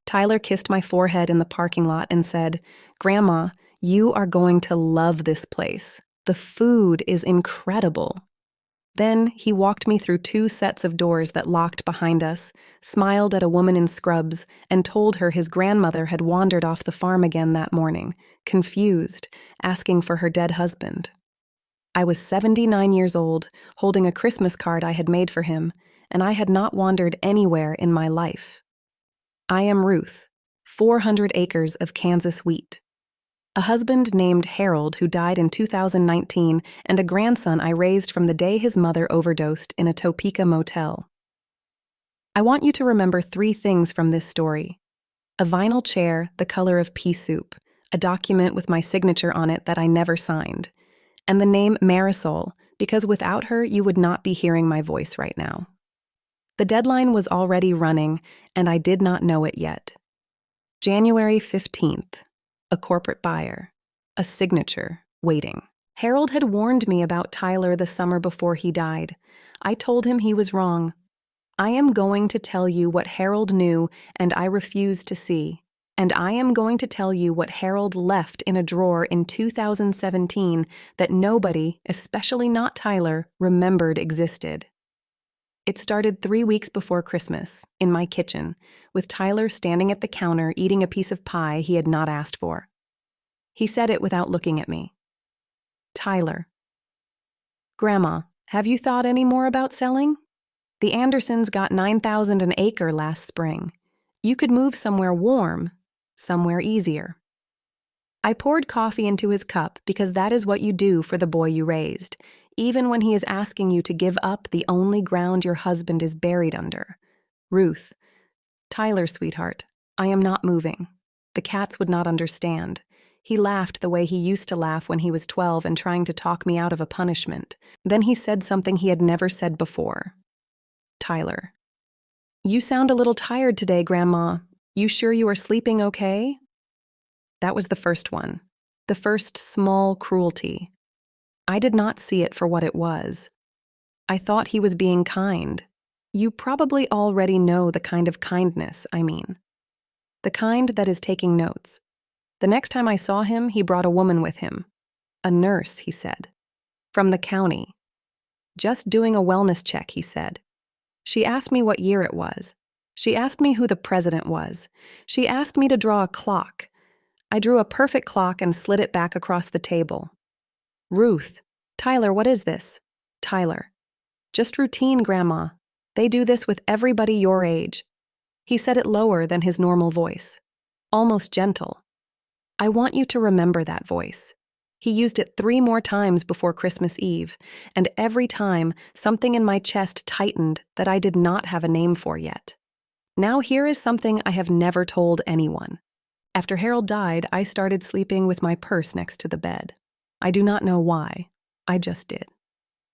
Tyler kissed my forehead in the parking lot and said, "Grandma, you are going to love this place. The food is incredible." Then he walked me through 2 sets of doors that locked behind us, smiled at a woman in scrubs, and told her his grandmother had wandered off the farm again that morning, confused, asking for her dead husband. I was 79 years old, holding a Christmas card I had made for him, and I had not wandered anywhere in my life. I am Ruth, 400 acres of Kansas wheat. A husband named Harold who died in 2019, and a grandson I raised from the day his mother overdosed in a Topeka motel. I want you to remember 3 things from this story: a vinyl chair the color of pea soup, a document with my signature on it that I never signed, and the name Marisol, because without her you would not be hearing my voice right now. The deadline was already running, and I did not know it yet. January 15th. A corporate buyer, a signature, waiting. Harold had warned me about Tyler the summer before he died. I told him he was wrong. I am going to tell you what Harold knew and I refused to see. And I am going to tell you what Harold left in a drawer in 2017 that nobody, especially not Tyler, remembered existed. It started 3 weeks before Christmas, in my kitchen, with Tyler standing at the counter eating a piece of pie he had not asked for. He said it without looking at me. "Tyler, Grandma, have you thought any more about selling? The Andersons got $9,000 an acre last spring. You could move somewhere warm, somewhere easier." I poured coffee into his cup because that is what you do for the boy you raised, even when he is asking you to give up the only ground your husband is buried under. "Ruth, Tyler, sweetheart, I am not moving." The cats would not understand. He laughed the way he used to laugh when he was 12 and trying to talk me out of a punishment. Then he said something he had never said before. "Tyler, you sound a little tired today, Grandma. You sure you are sleeping okay?" That was the first one, the first small cruelty. I did not see it for what it was. I thought he was being kind. You probably already know the kind of kindness I mean. The kind that is taking notes. The next time I saw him, he brought a woman with him. A nurse, he said. From the county. Just doing a wellness check, he said. She asked me what year it was. She asked me who the president was. She asked me to draw a clock. I drew a perfect clock and slid it back across the table. "Ruth, Tyler, what is this?" "Tyler, just routine, Grandma. They do this with everybody your age." He said it lower than his normal voice, almost gentle. I want you to remember that voice. He used it 3 more times before Christmas Eve, and every time something in my chest tightened that I did not have a name for yet. Now here is something I have never told anyone. After Harold died, I started sleeping with my purse next to the bed. I do not know why. I just did.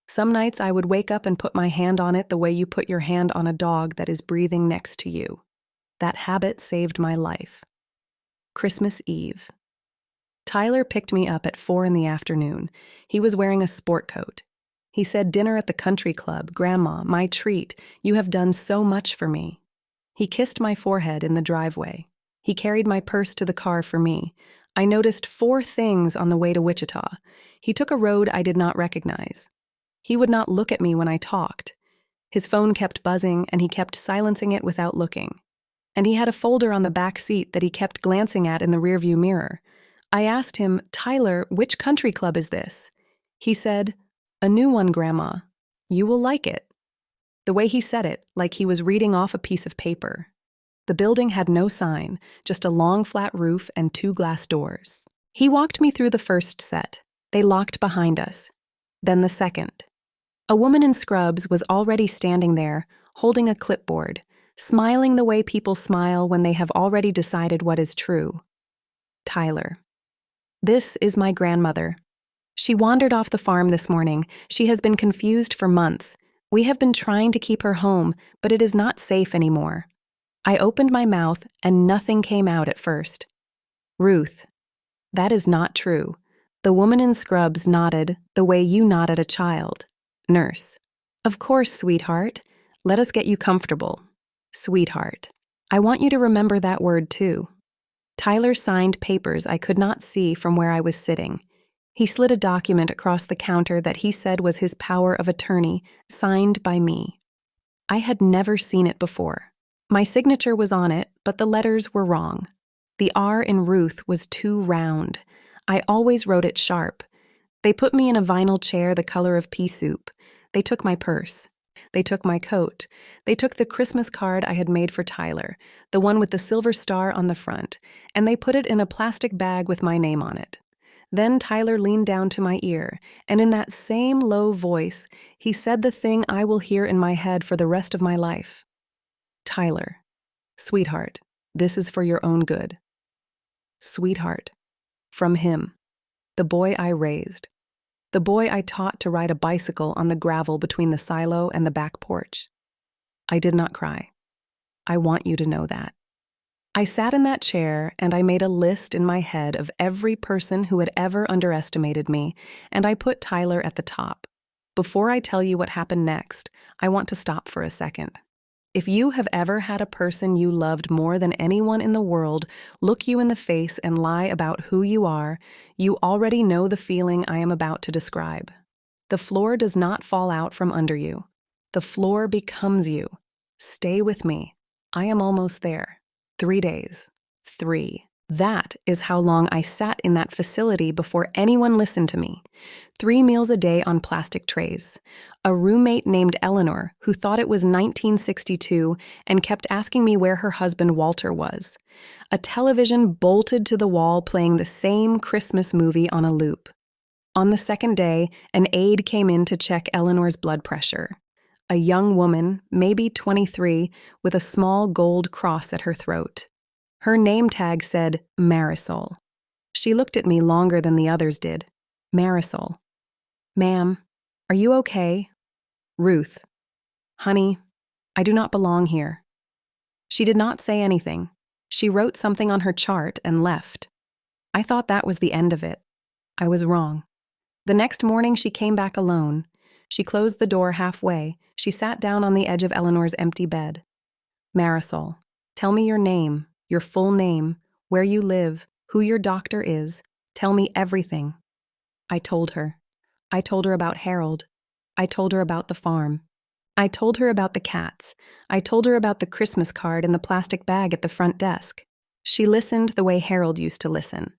Some nights I would wake up and put my hand on it the way you put your hand on a dog that is breathing next to you. That habit saved my life. Christmas Eve. Tyler picked me up at 4 in the afternoon. He was wearing a sport coat. He said, "Dinner at the country club, Grandma, my treat. You have done so much for me." He kissed my forehead in the driveway. He carried my purse to the car for me. I noticed 4 things on the way to Wichita. He took a road I did not recognize. He would not look at me when I talked. His phone kept buzzing, and he kept silencing it without looking. And he had a folder on the back seat that he kept glancing at in the rearview mirror. I asked him, "Tyler, which country club is this?" He said, "A new one, Grandma. You will like it." The way he said it, like he was reading off a piece of paper. The building had no sign, just a long flat roof and 2 glass doors. He walked me through the first set. They locked behind us. Then the second. A woman in scrubs was already standing there, holding a clipboard, smiling the way people smile when they have already decided what is true. Tyler. This is my grandmother. She wandered off the farm this morning. She has been confused for months. We have been trying to keep her home, but it is not safe anymore. I opened my mouth and nothing came out at first. Ruth. That is not true. The woman in scrubs nodded the way you nod at a child. Nurse. Of course, sweetheart. Let us get you comfortable. Sweetheart. I want you to remember that word too. Tyler signed papers I could not see from where I was sitting. He slid a document across the counter that he said was his power of attorney, signed by me. I had never seen it before. My signature was on it, but the letters were wrong. The R in Ruth was too round. I always wrote it sharp. They put me in a vinyl chair the color of pea soup. They took my purse. They took my coat. They took the Christmas card I had made for Tyler, the one with the silver star on the front, and they put it in a plastic bag with my name on it. Then Tyler leaned down to my ear, and in that same low voice, he said the thing I will hear in my head for the rest of my life. Tyler, sweetheart, this is for your own good. Sweetheart, from him, the boy I raised, the boy I taught to ride a bicycle on the gravel between the silo and the back porch. I did not cry. I want you to know that. I sat in that chair and I made a list in my head of every person who had ever underestimated me, and I put Tyler at the top. Before I tell you what happened next, I want to stop for a second. If you have ever had a person you loved more than anyone in the world look you in the face and lie about who you are, you already know the feeling I am about to describe. The floor does not fall out from under you. The floor becomes you. Stay with me. I am almost there. 3 days. 3. That is how long I sat in that facility before anyone listened to me. 3 meals a day on plastic trays. A roommate named Eleanor who thought it was 1962 and kept asking me where her husband Walter was. A television bolted to the wall playing the same Christmas movie on a loop. On the second day, an aide came in to check Eleanor's blood pressure. A young woman, maybe 23, with a small gold cross at her throat. Her name tag said Marisol. She looked at me longer than the others did. Marisol. Ma'am, are you okay? Ruth. Honey, I do not belong here. She did not say anything. She wrote something on her chart and left. I thought that was the end of it. I was wrong. The next morning she came back alone. She closed the door halfway. She sat down on the edge of Eleanor's empty bed. Marisol, tell me your name. Your full name, where you live, who your doctor is. Tell me everything. I told her. I told her about Harold. I told her about the farm. I told her about the cats. I told her about the Christmas card in the plastic bag at the front desk. She listened the way Harold used to listen.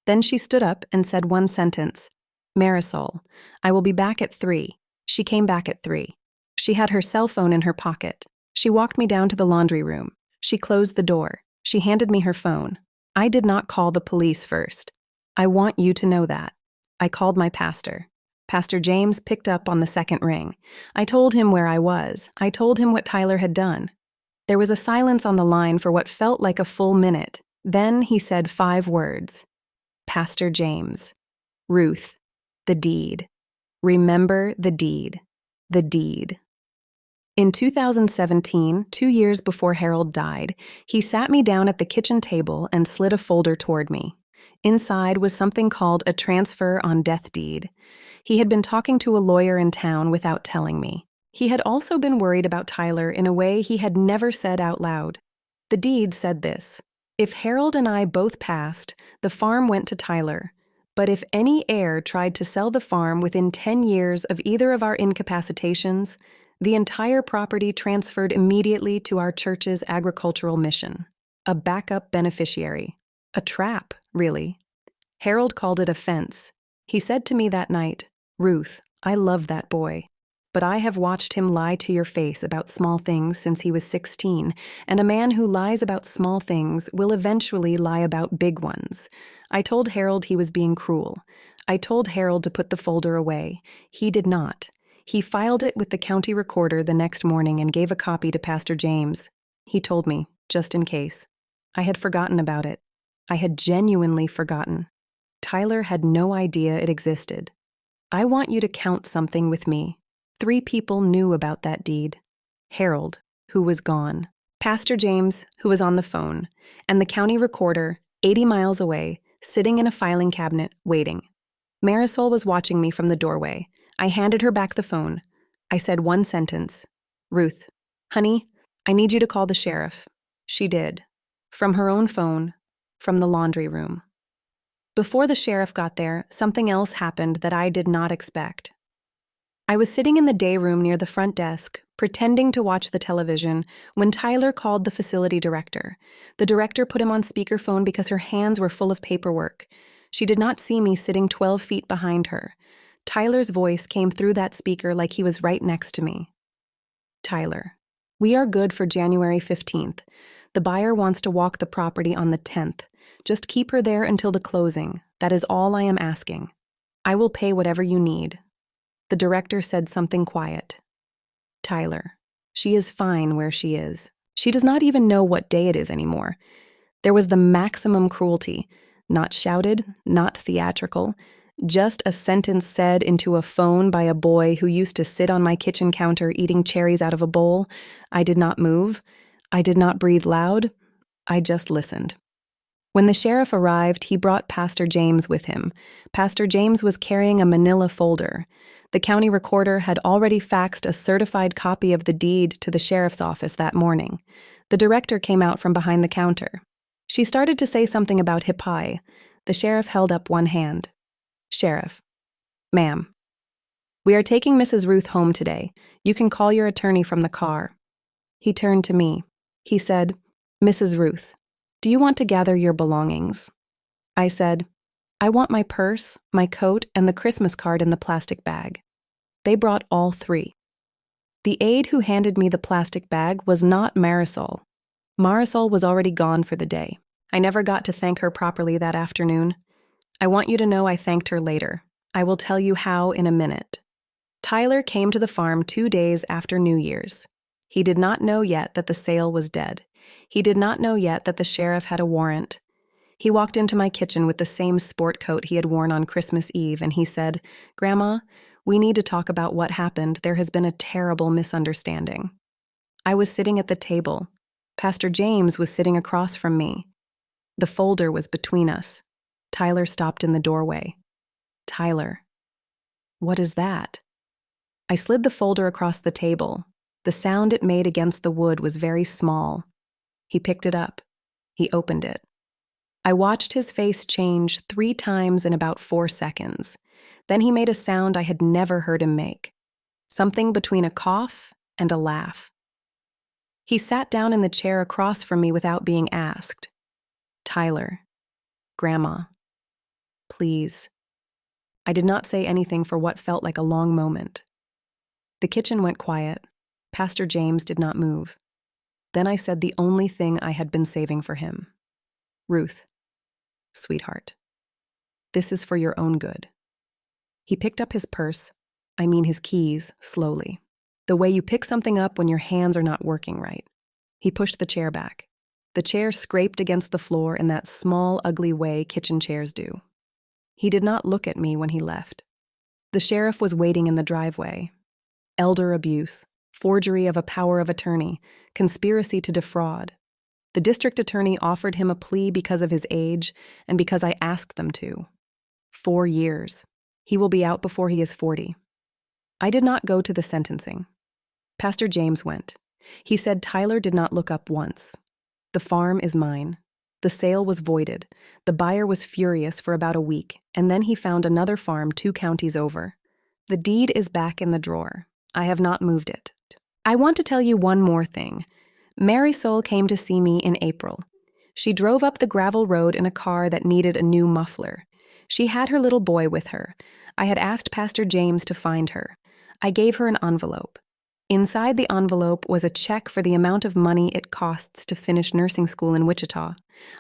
Then she stood up and said one sentence. Marisol, I will be back at 3. She came back at 3. She had her cell phone in her pocket. She walked me down to the laundry room. She closed the door. She handed me her phone. I did not call the police first. I want you to know that. I called my pastor. Pastor James picked up on the second ring. I told him where I was. I told him what Tyler had done. There was a silence on the line for what felt like a full minute. Then he said 5 words. Pastor James. Ruth. The deed. Remember the deed. The deed. In 2017, 2 years before Harold died, he sat me down at the kitchen table and slid a folder toward me. Inside was something called a transfer on death deed. He had been talking to a lawyer in town without telling me. He had also been worried about Tyler in a way he had never said out loud. The deed said this: if Harold and I both passed, the farm went to Tyler. But if any heir tried to sell the farm within 10 years of either of our incapacitations, the entire property transferred immediately to our church's agricultural mission. A backup beneficiary. A trap, really. Harold called it a fence. He said to me that night, Ruth, I love that boy, but I have watched him lie to your face about small things since he was 16, and a man who lies about small things will eventually lie about big ones. I told Harold he was being cruel. I told Harold to put the folder away. He did not. He filed it with the county recorder the next morning and gave a copy to Pastor James. He told me, just in case. I had forgotten about it. I had genuinely forgotten. Tyler had no idea it existed. I want you to count something with me. 3 people knew about that deed. Harold, who was gone. Pastor James, who was on the phone. And the county recorder, 80 miles away, sitting in a filing cabinet, waiting. Marisol was watching me from the doorway. I handed her back the phone. I said one sentence. Ruth, honey, I need you to call the sheriff. She did. From her own phone, from the laundry room. Before the sheriff got there, something else happened that I did not expect. I was sitting in the day room near the front desk, pretending to watch the television, when Tyler called the facility director. The director put him on speakerphone because her hands were full of paperwork. She did not see me sitting 12 feet behind her. Tyler's voice came through that speaker like he was right next to me. Tyler, we are good for January 15th. The buyer wants to walk the property on the 10th. Just keep her there until the closing. That is all I am asking. I will pay whatever you need. The director said something quiet. Tyler, she is fine where she is. She does not even know what day it is anymore. There was the maximum cruelty. Not shouted, not theatrical. Just a sentence said into a phone by a boy who used to sit on my kitchen counter eating cherries out of a bowl. I did not move. I did not breathe loud. I just listened. When the sheriff arrived, he brought Pastor James with him. Pastor James was carrying a manila folder. The county recorder had already faxed a certified copy of the deed to the sheriff's office that morning. The director came out from behind the counter. She started to say something about Hippai. The sheriff held up one hand. Sheriff, ma'am, we are taking Mrs. Ruth home today. You can call your attorney from the car. He turned to me. He said, Mrs. Ruth, do you want to gather your belongings? I said, I want my purse, my coat, and the Christmas card in the plastic bag. They brought all three. The aide who handed me the plastic bag was not Marisol. Marisol was already gone for the day. I never got to thank her properly that afternoon. I want you to know I thanked her later. I will tell you how in a minute. Tyler came to the farm 2 days after New Year's. He did not know yet that the sale was dead. He did not know yet that the sheriff had a warrant. He walked into my kitchen with the same sport coat he had worn on Christmas Eve, and he said, Grandma, we need to talk about what happened. There has been a terrible misunderstanding. I was sitting at the table. Pastor James was sitting across from me. The folder was between us. Tyler stopped in the doorway. Tyler, what is that? I slid the folder across the table. The sound it made against the wood was very small. He picked it up. He opened it. I watched his face change 3 times in about 4 seconds. Then he made a sound I had never heard him make. Something between a cough and a laugh. He sat down in the chair across from me without being asked. Tyler, Grandma, please. I did not say anything for what felt like a long moment. The kitchen went quiet. Pastor James did not move. Then I said the only thing I had been saving for him. Ruth, sweetheart, this is for your own good. He picked up his purse, his keys, slowly. The way you pick something up when your hands are not working right. He pushed the chair back. The chair scraped against the floor in that small, ugly way kitchen chairs do. He did not look at me when he left. The sheriff was waiting in the driveway. Elder abuse, forgery of a power of attorney, conspiracy to defraud. The district attorney offered him a plea because of his age and because I asked them to. 4 years. He will be out before he is 40. I did not go to the sentencing. Pastor James went. He said Tyler did not look up once. The farm is mine. The sale was voided. The buyer was furious for about a week, and then he found another farm 2 counties over. The deed is back in the drawer. I have not moved it. I want to tell you one more thing. Marisol came to see me in April. She drove up the gravel road in a car that needed a new muffler. She had her little boy with her. I had asked Pastor James to find her. I gave her an envelope. Inside the envelope was a check for the amount of money it costs to finish nursing school in Wichita.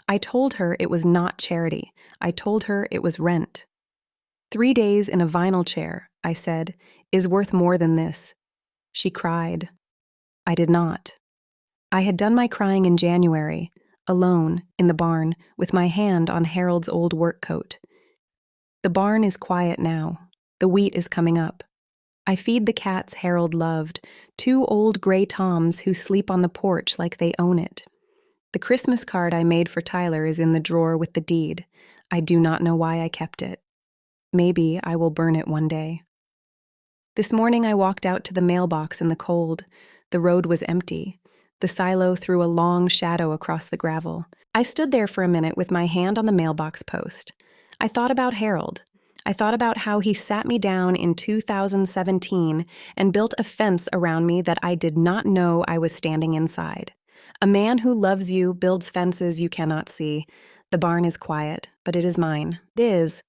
I told her it was not charity. I told her it was rent. 3 days in a vinyl chair, I said, is worth more than this. She cried. I did not. I had done my crying in January, alone, in the barn, with my hand on Harold's old work coat. The barn is quiet now. The wheat is coming up. I feed the cats Harold loved, 2 old gray toms who sleep on the porch like they own it. The Christmas card I made for Tyler is in the drawer with the deed. I do not know why I kept it. Maybe I will burn it one day. This morning I walked out to the mailbox in the cold. The road was empty. The silo threw a long shadow across the gravel. I stood there for a minute with my hand on the mailbox post. I thought about Harold. I thought about how he sat me down in 2017 and built a fence around me that I did not know I was standing inside. A man who loves you builds fences you cannot see. The barn is quiet, but it is mine. It is,